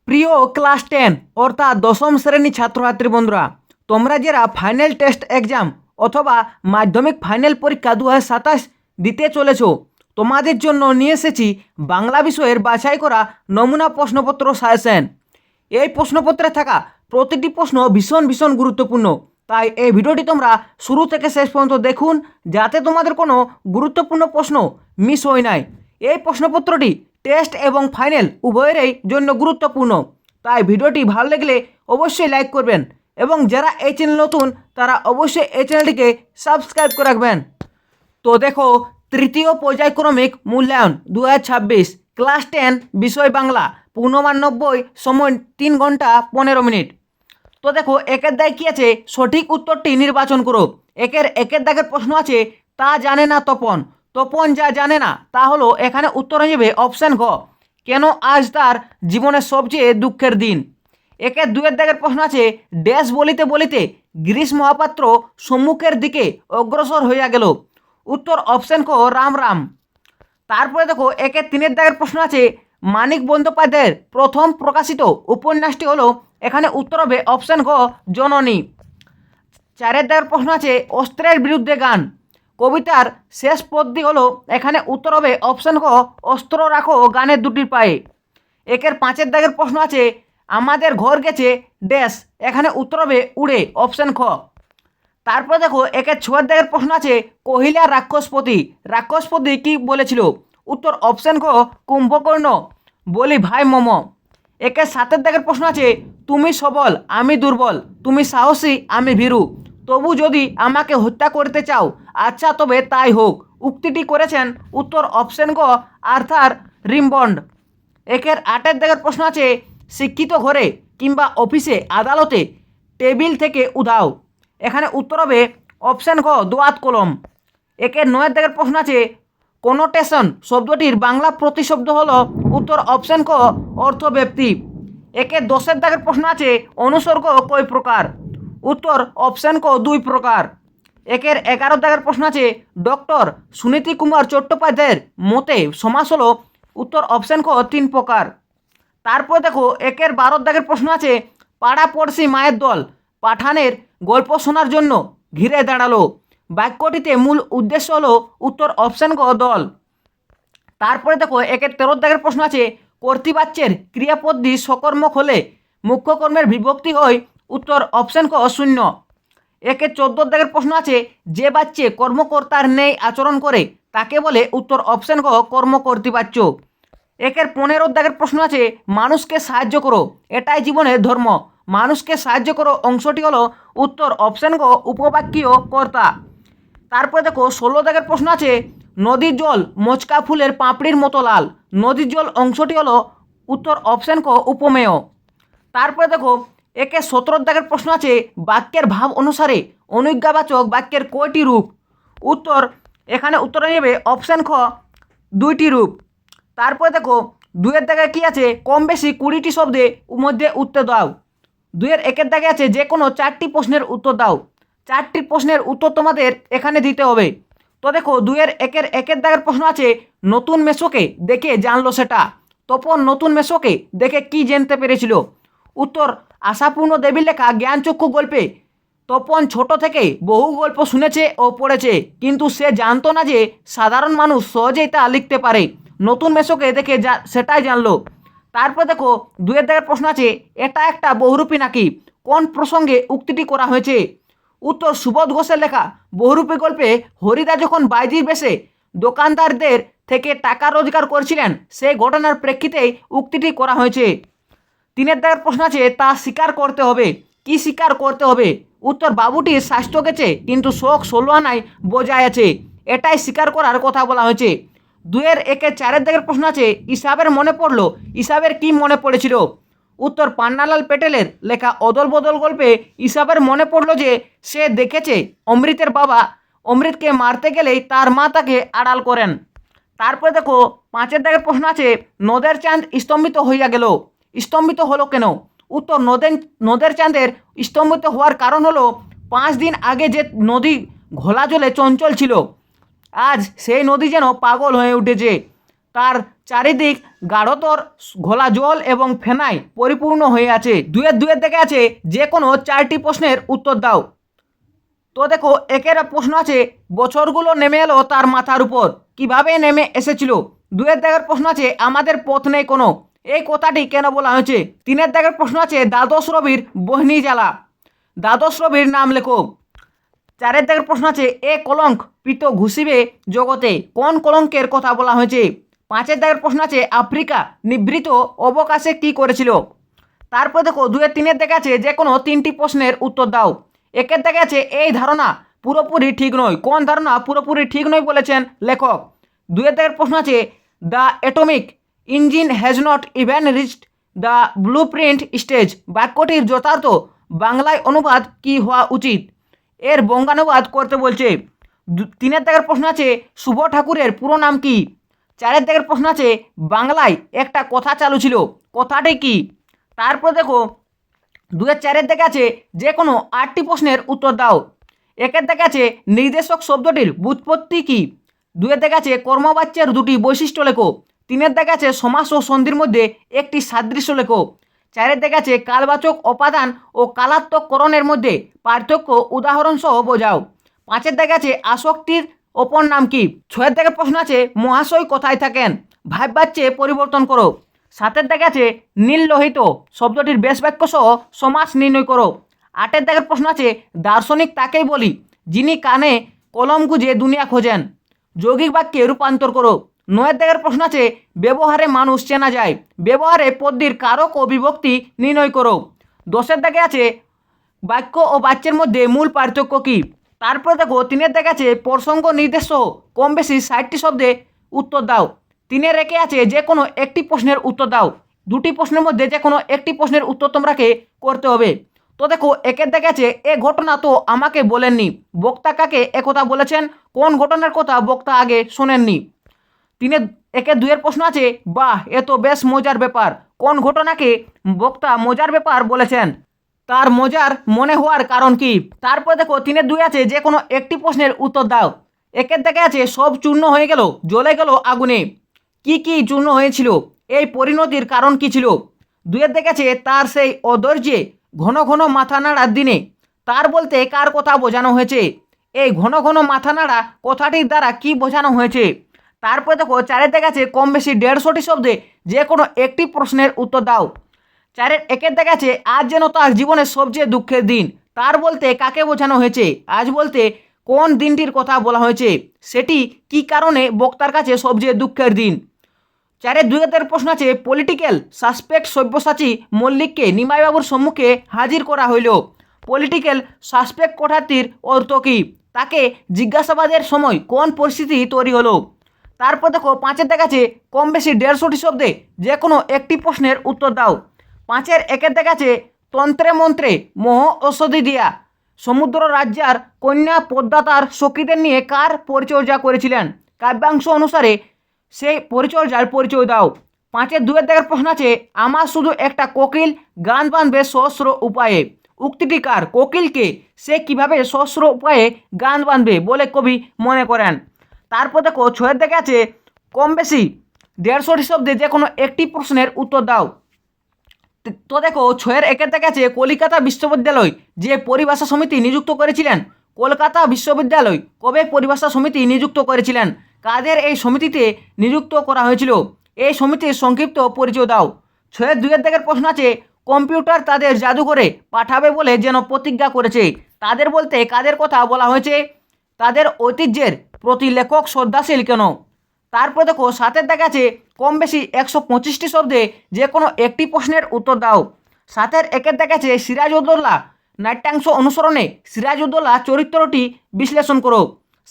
প্রিয় ক্লাস 10 অর্থাৎ দশম শ্রেণীর ছাত্রছাত্রী বন্ধুরা, তোমরা যারা ফাইনাল টেস্ট এক্সাম অথবা মাধ্যমিক ফাইনাল পরীক্ষা 2027 দিতে চলেছো, তোমাদের জন্য নিয়ে এসেছি বাংলা বিষয়ের বাছাই করা নমুনা প্রশ্নপত্র সাজেশন। এই প্রশ্নপত্রে থাকা প্রতিটি প্রশ্ন ভীষণ ভীষণ গুরুত্বপূর্ণ, তাই এই ভিডিওটি তোমরা শুরু থেকে শেষ পর্যন্ত দেখুন, যাতে তোমাদের কোনো গুরুত্বপূর্ণ প্রশ্ন মিস হয় নাই। এই প্রশ্নপত্রটি টেস্ট এবং ফাইনাল উভয়েরই জন্য গুরুত্বপূর্ণ, তাই ভিডিওটি ভালো লাগলে অবশ্যই লাইক করবেন এবং যারা এই চ্যানেল নতুন তারা অবশ্যই এই চ্যানেলটিকে সাবস্ক্রাইব করে রাখবেন। তো দেখো, তৃতীয় পর্যায়ক্রমিক মূল্যায়ন 2026 ক্লাস 10 বিষয় বাংলা, পূর্ণমান 90, সময় 3 ঘন্টা 15 মিনিট। তো দেখো, একের দায় কী আছে, সঠিক উত্তরটি নির্বাচন করো। একের দাগের প্রশ্ন আছে, তা জানে না তপন, তপন যা জানে না তা হলো, এখানে উত্তর হয়ে যাবে অপশান ঘ, কেন আজ তার জীবনের সবচেয়ে দুঃখের দিন। দুয়ের দাগের প্রশ্ন আছে, ড্যাশ বলিতে বলিতে গিরিশ মহাপাত্র সম্মুখের দিকে অগ্রসর হইয়া গেল, উত্তর অপশান ক, রাম রাম। তারপরে দেখো, তিনের দাগের প্রশ্ন আছে, মানিক বন্দ্যোপাধ্যায়ের প্রথম প্রকাশিত উপন্যাসটি হলো, এখানে উত্তর হবে অপশান গ, জননী। চারের দাগের প্রশ্ন আছে, অস্ত্রের বিরুদ্ধে গান কবিতার শেষ পদটি হলো, এখানে উত্তর হবে অপশান গ, অস্ত্র রাখো গানের দুটির পায়ে। পাঁচের দাগের প্রশ্ন আছে, আমাদের ঘর গেছে ড্যাশ, এখানে উত্তর হবে উড়ে, অপশান খ। তারপরে দেখো, ছয়ের দাগের প্রশ্ন আছে, কহিলা রাক্ষসপতি কি বলেছিল, উত্তর অপশান খ, কুম্ভকর্ণ বলি ভাই মম। সাতের দাগের প্রশ্ন আছে, তুমি সবল আমি দুর্বল, তুমি সাহসী আমি ভীরু, তবু যদি আমাকে হত্যা করতে চাও আচ্ছা তবে তাই হোক, উক্তিটি করেছেন, উত্তর অপশান গ, আর্থার রিমবন্ড। আটের দাগের প্রশ্ন আছে, শিক্ষিত ঘরে কিংবা অফিসে আদালতে টেবিল থেকে উধাও, এখানে উত্তর হবে অপশান খ, দোয়াত কলম। নয়ের দাগের প্রশ্ন আছে, কোনোটেশন শব্দটির বাংলা প্রতিশব্দ হলো, উত্তর অপশান ক, অর্থব্যাপ্তি। দশের দাগের প্রশ্ন আছে, অনুসর্গ কয় প্রকার, উত্তর অপশান ক, 2 প্রকার। 11 দাগের প্রশ্ন আছে, ডক্টর সুনীতি কুমার চট্টোপাধ্যায়ের মতে সমাস হলো, উত্তর অপশান ক, 3 প্রকার। তারপর দেখো, 12 দাগের প্রশ্ন আছে, পাড়া পড়শি মায়ের দল পাঠানের গল্প শোনার জন্য ঘিরে দাঁড়ালো, বাক্যটিতে মূল উদ্দেশ্য হলো, উত্তর অপশান ক, দল। তারপরে দেখো, 13 দাগের প্রশ্ন আছে, কর্তৃবাচ্যের ক্রিয়াপদটি সকর্মক হলে মুখ্য কর্মের বিভক্তি হয়, উত্তর অপশান ক, 0। 14 দাগের প্রশ্ন আছে, যে বাচ্চে কর্মকর্তার নেই আচরণ করে তাকে বলে, উত্তর অপশান ক, কর্মকর্তৃবাচ্য। 15 দাগের প্রশ্ন আছে, মানুষকে সাহায্য করো এটাই জীবনের ধর্ম, মানুষকে সাহায্য করো অংশটি হলো, উত্তর অপশান ক, উপবাক্যীয় কর্তা। তারপরে দেখো, 16 দাগের প্রশ্ন আছে, নদীর জল মোচকা ফুলের পাপড়ির মতো লাল, নদীর জল অংশটি হলো, উত্তর অপশান ক, উপমেয়। তারপরে দেখো, 17 দাগের প্রশ্ন আছে, বাক্যের ভাব অনুসারে অনুজ্ঞাবাচক বাক্যের কয়টি রূপ, উত্তর এখানে উত্তর হয়ে যাবে অপশান খ, 2টি রূপ। তারপরে দেখো, 2-এর দাগে কী আছে, কম বেশি 20টি শব্দে মধ্যে উত্তর দাও। 2-এর দাগে আছে, যে কোনো 4টি প্রশ্নের উত্তর দাও, 4টি প্রশ্নের উত্তর তোমাদের এখানে দিতে হবে। তো দেখো, 2-এর দাগের প্রশ্ন আছে, নতুন মেসোকে দেখে জানলো সেটা, তপন নতুন মেসোকে দেখে কি জানতে পেরেছিল, উত্তর আশাপূর্ণ দেবীর লেখা জ্ঞানচক্ষু গল্পে তপন ছোট থেকে বহু গল্প শুনেছে ও পড়েছে, কিন্তু সে জানতো না যে সাধারণ মানুষ সহজেই তা লিখতে পারে, নতুন মেসোকে দেখে সেটাই জানলো। তারপর দেখো, 2-এর দাগের প্রশ্ন আছে, এটা একটা বহুরূপী নাকি, কোন প্রসঙ্গে উক্তিটি করা হয়েছে, উত্তর সুবোধ ঘোষের লেখা বহুরূপী গল্পে হরিদা যখন বাইজির বেশে দোকানদারদের থেকে টাকা রোজগার করছিলেন সেই ঘটনার প্রেক্ষিতেই উক্তিটি করা হয়েছে। 3-এর দাগের প্রশ্ন আছে, তা স্বীকার করতে হবে, কি স্বীকার করতে হবে, উত্তর বাবুটির স্বাস্থ্য গেছে কিন্তু শোক 16 আনায় বজায় আছে, এটাই স্বীকার করার কথা বলা হয়েছে। 2-এর দাগের প্রশ্ন আছে, ইসাবের মনে পড়লো, ইসাবের কি মনে পড়েছিল, উত্তর পান্নালাল পেটেলের লেখা অদল বদল গল্পে ইসাবের মনে পড়লো যে সে দেখেছে অমৃতের বাবা অমৃতকে মারতে গেলেই তার মা তাকে আড়াল করেন। তারপরে দেখো, 5-এর দাগের প্রশ্ন আছে, নদের চাঁদ স্তম্ভিত হইয়া গেল, স্তম্ভিত হলো কেন, উত্তর নদের চাঁদের স্তম্ভিত হওয়ার কারণ হলো, 5 দিন আগে যে নদী ঘোলা জলে চঞ্চল ছিল, আজ সেই নদী যেন পাগল হয়ে উঠেছে। তার চারিদিক গাঢ়তর ঘোলা জল এবং ফেনায় পরিপূর্ণ হয়ে আছে। দুয়ের দেখে আছে যে কোনো 4টি প্রশ্নের উত্তর দাও। তো দেখো একের প্রশ্ন আছে বছরগুলো নেমে এলো তার মাথার উপর, কিভাবে নেমে এসেছিল। 2 দেখার প্রশ্ন আছে আমাদের পথ নেই কোনো, এই কথাটি কেন বলা হয়েছে। 3 দেখার প্রশ্ন আছে দ্বাদশ রবির বহনি জ্বালা, দ্বাদশ রবির নাম লেখো। 4 দেখার প্রশ্ন আছে এ কলঙ্ক পিত ঘুষিবে জগতে, কোন কলঙ্কের কথা বলা হয়েছে। 5 দেখার প্রশ্ন আছে আফ্রিকা নিভৃত অবকাশে কি করেছিল। তারপর দেখো 2-3 দেখা আছে যে কোনো 3টি প্রশ্নের উত্তর দাও। 1 দেখা আছে এই ধারণা পুরোপুরি ঠিক নয়, কোন ধারণা পুরোপুরি ঠিক নয় বলেছেন লেখক। 2 দেখার প্রশ্ন আছে the atomic engine has not even reached the blue print stage, বাক্যটির যথার্থ বাংলায় অনুবাদ কি হওয়া উচিত, এর বঙ্গানুবাদ করতে বলছে। 3 দেখার প্রশ্ন আছে শুভ ঠাকুরের পুরো নাম কি। 4 দেখার প্রশ্ন আছে বাংলায় একটা কথা চালু ছিল, কথাটি কি। তারপর দেখো 2-4 দেখা আছে যে কোনো 8টি প্রশ্নের উত্তর দাও। 1 দেখা আছে নির্দেশক শব্দটির ব্যুৎপত্তি কি। 2 দেখা আছে কর্মবাচ্যের 2টি বৈশিষ্ট্য লেখো। 3 দেখা আছে সমাস ও সন্ধির মধ্যে একটি সাদৃশ্য লেখো। 4 দেখা আছে কালবাচক অপাদান ও কালাত্মককরণের মধ্যে পার্থক্য উদাহরণ সহ বোঝাও। 5 দেখা আছে আসক্তির অপর নাম কি। 6 দেখা প্রশ্ন আছে মহাশয় কোথায় থাকেন, ভাববাচ্যে পরিবর্তন করো। 7 দেখা আছে নীল লোহিত শব্দটির বেশ বাক্য সহ সমাস নির্ণয় করো। 8 দেখার প্রশ্ন আছে দার্শনিক তাকেই বলি যিনি কানে কলম গুঁজে দুনিয়া খোঁজেন, যৌগিক বাক্যে রূপান্তর করো। 9 দেখার প্রশ্ন আছে ব্যবহারে মানুষ চেনা যায়, ব্যবহারে পদ্যের কারক ও বিভক্তি নির্ণয় করো। 10 দেখে আছে বাক্য ও বাচ্যের মধ্যে মূল পার্থক্য কী। তারপর দেখো 3 দেখা আছে প্রসঙ্গ নির্দেশ সহ কম বেশি 60টি শব্দে উত্তর দাও। 3 রেখে আছে যে কোনো একটি প্রশ্নের উত্তর দাও। 2টি প্রশ্নের মধ্যে যে কোনো একটি প্রশ্নের উত্তর তোমরাকে করতে হবে। তো দেখো 1 দেখা আছে এ ঘটনা তো আমাকে বলেননি, বক্তা কাকে একথা বলেছেন, কোন ঘটনার কথা বক্তা আগে শোনেননি। 1-2 প্রশ্ন আছে বাহ এ তো বেশ মজার ব্যাপার, কোন ঘটনাকে বক্তা মজার ব্যাপার বলেছেন, তার মজার মনে হওয়ার কারণ কি। তারপর দেখো 3-2 আছে যে কোনো একটি প্রশ্নের উত্তর দাও। 1 দেখা আছে সব চূর্ণ হয়ে গেল জ্বলে গেল আগুনে, কি কি চূর্ণ হয়েছিল, এই পরিণতির কারণ কি ছিল। 2 দেখা আছে তার সেই অধৈর্যে ঘন ঘন মাথা নাড়ার দিনে, তার বলতে কার কথা বোঝানো হয়েছে, এই ঘন ঘন মাথা নাড়া কথাটির দ্বারা কি বোঝানো হয়েছে। তারপর দেখো 4 দেখা আছে কম বেশি 150টি শব্দে যে কোনো একটি প্রশ্নের উত্তর দাও। 4-1 দেখা আছে আজ যেন তার জীবনের সবচেয়ে দুঃখের দিন, তার বলতে কাকে বোঝানো হয়েছে, আজ বলতে কোন দিনটির কথা বলা হয়েছে, সেটি কি কারণে বক্তার কাছে সবচেয়ে দুঃখের দিন। 4-2 প্রশ্ন আছে পলিটিক্যাল সাসপেক্ট সব্যসাচী মল্লিককে নিমাইবাবুর সম্মুখে হাজির করা হইল, পলিটিক্যাল সাসপেক্ট কথাটির অর্থ কী, তাকে জিজ্ঞাসাবাদের সময় কোন পরিস্থিতি তৈরি হলো। তারপর দেখো 5 দেখা আছে কম বেশি 150টি শব্দে যে কোনো একটি প্রশ্নের উত্তর দাও। 5-1 দেখা আছে তন্ত্রে মন্ত্রে মোহ ঔষধি দিয়া সমুদ্র রাজ্যার কন্যা পদ্মা তার সখীদের নিয়ে কার পরিচর্যা করেছিলেন, কাব্যাংশ অনুসারে সেই পরিচর্যার পরিচয় দাও। 5-2 দেখার প্রশ্ন আছে আমার শুধু একটা কোকিল গান বাঁধবে সহস্র উপায়ে, উক্তিটি কার, কোকিলকে সে কিভাবে সহস্র উপায়ে গান বাঁধবে বলে কবি মনে করেন। তারপর দেখো 6 দেখা আছে কম বেশি 150টি শব্দে যে কোনো একটি প্রশ্নের উত্তর দাও। তো দেখো 6-1 দেখা আছে কলকাতা বিশ্ববিদ্যালয় যে পরিভাষা সমিতি নিযুক্ত করেছিলেন, কলকাতা বিশ্ববিদ্যালয় কবে পরিভাষা সমিতি নিযুক্ত করেছিলেন, কাদের এই সমিতিতে নিযুক্ত করা হয়েছিল, এই সমিতির সংক্ষিপ্ত পরিচয় দাও। 6-2 দেখার প্রশ্ন আছে কম্পিউটার তাদের জাদুঘরে পাঠাবে বলে যেন প্রতিজ্ঞা করেছে, তাদের বলতে কাদের কথা বলা হয়েছে, তাদের ঐতিহ্যের প্রতি লেখক শ্রদ্ধাশীল কেন। তারপর দেখো 7 দেখা আছে কম বেশি 125টি শব্দে যে কোনো একটি প্রশ্নের উত্তর দাও। 7-1 দেখা আছে সিরাজউদ্দৌলা নাট্যাংশ অনুসরণে সিরাজউদ্দৌলা চরিত্রটি বিশ্লেষণ করো।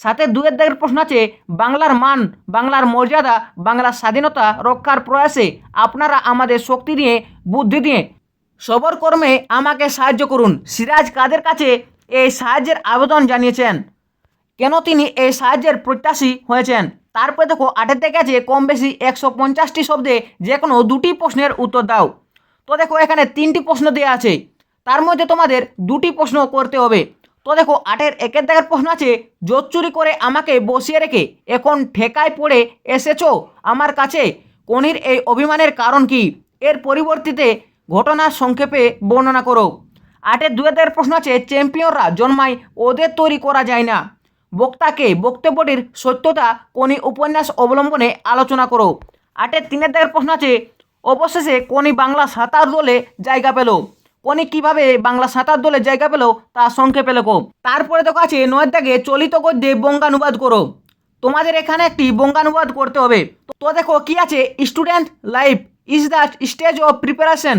7-2 দেখার প্রশ্ন আছে বাংলার মান, বাংলার মর্যাদা, বাংলার স্বাধীনতা রক্ষার প্রয়াসে আপনারা আমাদের শক্তি দিয়ে বুদ্ধি দিয়ে সবর কর্মে আমাকে সাহায্য করুন, সিরাজ কাদের কাছে এই সাহায্যের আবেদন জানিয়েছেন, কেন তিনি এই সাহায্যের প্রত্যাশী হয়েছেন। তারপরে দেখো 8 দেখা আছে কম বেশি 150টি শব্দে যে কোনো 2টি প্রশ্নের উত্তর দাও। তো দেখো এখানে 3টি প্রশ্ন দেওয়া আছে, তার মধ্যে তোমাদের 2টি প্রশ্ন করতে হবে। তো দেখো 8-এর 1-এর দাগের প্রশ্ন আছে, জোর চুরি করে আমাকে বসিয়ে রেখে এখন ঠেকায় পড়ে এসেছো আমার কাছে, কনির এই অভিমানের কারণ কি? এর পরিবর্তিতে ঘটনার সংক্ষেপে বর্ণনা করো। 8-এর 2-এর দাগের প্রশ্ন আছে, চ্যাম্পিয়নরা জন্মায়, ওদের তৈরি করা যায় না। বক্তাকে বক্তব্যটির সত্যতা কোনি উপন্যাস অবলম্বনে আলোচনা করো। 8-এর 3-এর দাগের প্রশ্ন আছে, অবশেষে কোনি বাংলা সাঁতার দলে জায়গা পেল, কোনি কিভাবে বাংলা সাঁতার দলে জায়গা পেল তা সংক্ষেপে লেখো। তারপরে দেখো আছে 9-এর দাগে চলিত গদ্যে বঙ্গানুবাদ করো। তোমাদের এখানে একটি বঙ্গানুবাদ করতে হবে। তো দেখো কি আছে, student life is the stage of preparation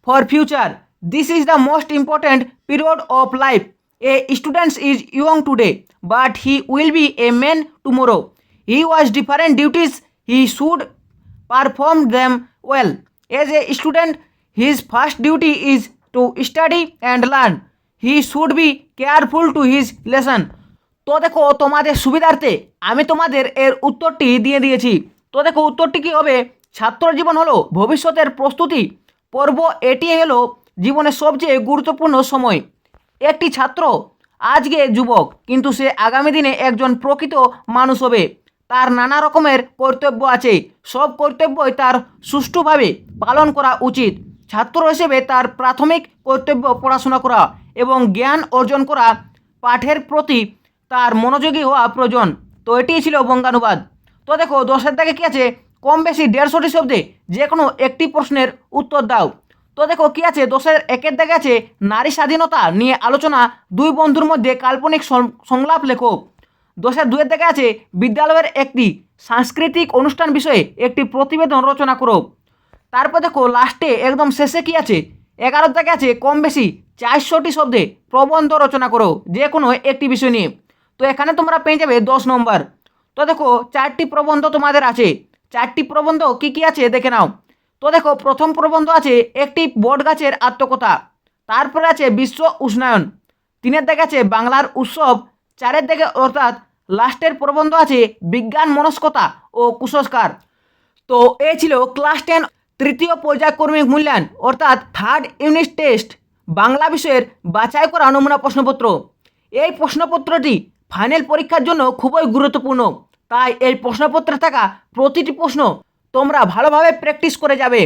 for future, this is the most important period of life, a student is young today but he will B a man tomorrow, he was different duties, he should perform them well. As a student, his first duty is to study and learn. He should be careful to his lesson. তো দেখো তোমাদের সুবিধার্থে আমি তোমাদের এর উত্তরটি দিয়ে দিয়েছি। তো দেখো উত্তরটি কী হবে, ছাত্র জীবন হলো ভবিষ্যতের প্রস্তুতি পর্ব, এটি হলো জীবনের সবচেয়ে গুরুত্বপূর্ণ সময়। একটি ছাত্র আজকে যুবক, কিন্তু সে আগামী দিনে একজন প্রকৃত মানুষ হবে। তার নানা রকমের কর্তব্য আছে, সব কর্তব্যই তার সুষ্ঠুভাবে পালন করা উচিত। ছাত্র হিসেবে তার প্রাথমিক কর্তব্য পড়াশোনা করা এবং জ্ঞান অর্জন করা, পাঠের প্রতি তার মনোযোগী হওয়া প্রয়োজন। তো এটিই ছিল বঙ্গানুবাদ। তো দেখো 10-এর দাগে কী আছে, কম বেশি 150টি শব্দে যে কোনো একটি প্রশ্নের উত্তর দাও। তো দেখো কী আছে, 10-এর 1-এর দাগে আছে, নারী স্বাধীনতা নিয়ে আলোচনা, দুই বন্ধুর মধ্যে কাল্পনিক সংলাপ লেখো। 10-এর 2-এর দাগে আছে, বিদ্যালয়ের একটি সাংস্কৃতিক অনুষ্ঠান বিষয়ে একটি প্রতিবেদন রচনা করো। তারপর দেখো লাস্টে একদম শেষে কী আছে, 11-এর দাগে আছে, কম বেশি 400টি শব্দে প্রবন্ধ রচনা করো যে কোনো একটি বিষয় নিয়ে। তো এখানে তোমরা পেয়ে যাবে 10 নম্বর। তো দেখো 4টি প্রবন্ধ তোমাদের আছে। 4টি প্রবন্ধ কী কী আছে দেখে নাও। তো দেখো প্রথম প্রবন্ধ আছে একটি বট গাছের আত্মকথা, তারপরে আছে বিশ্ব উষ্ণায়ন, 3-এর দাগে আছে বাংলার উৎসব, 4-এর দাগে অর্থাৎ লাস্টের প্রবন্ধ আছে বিজ্ঞান মনস্কতা ও কুসংস্কার। তো এই ছিল ক্লাস 10 তৃতীয় পর্যায়ক্রমিক মূল্যায়ন অর্থাৎ 3rd ইউনিট টেস্ট বাংলা বিষয়ের বাছাই করা নমুনা প্রশ্নপত্র। এই প্রশ্নপত্রটি ফাইনাল পরীক্ষার জন্য খুবই গুরুত্বপূর্ণ, তাই এই প্রশ্নপত্রে থাকা প্রতিটি প্রশ্ন তোমরা ভালোভাবে প্র্যাকটিস করে যাবে।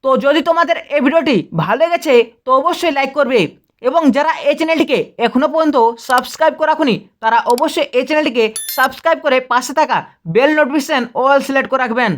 তো যদি তোমাদের এই ভিডিওটি ভালো লেগেছে তো অবশ্যই লাইক করবে, এবং যারা এই চ্যানেলটিকে এখনও পর্যন্ত সাবস্ক্রাইব করে রাখুনি তারা অবশ্যই এই চ্যানেলটিকে সাবস্ক্রাইব করে পাশে থাকা বেল নোটিফিকেশন অল সিলেক্ট করে রাখবেন।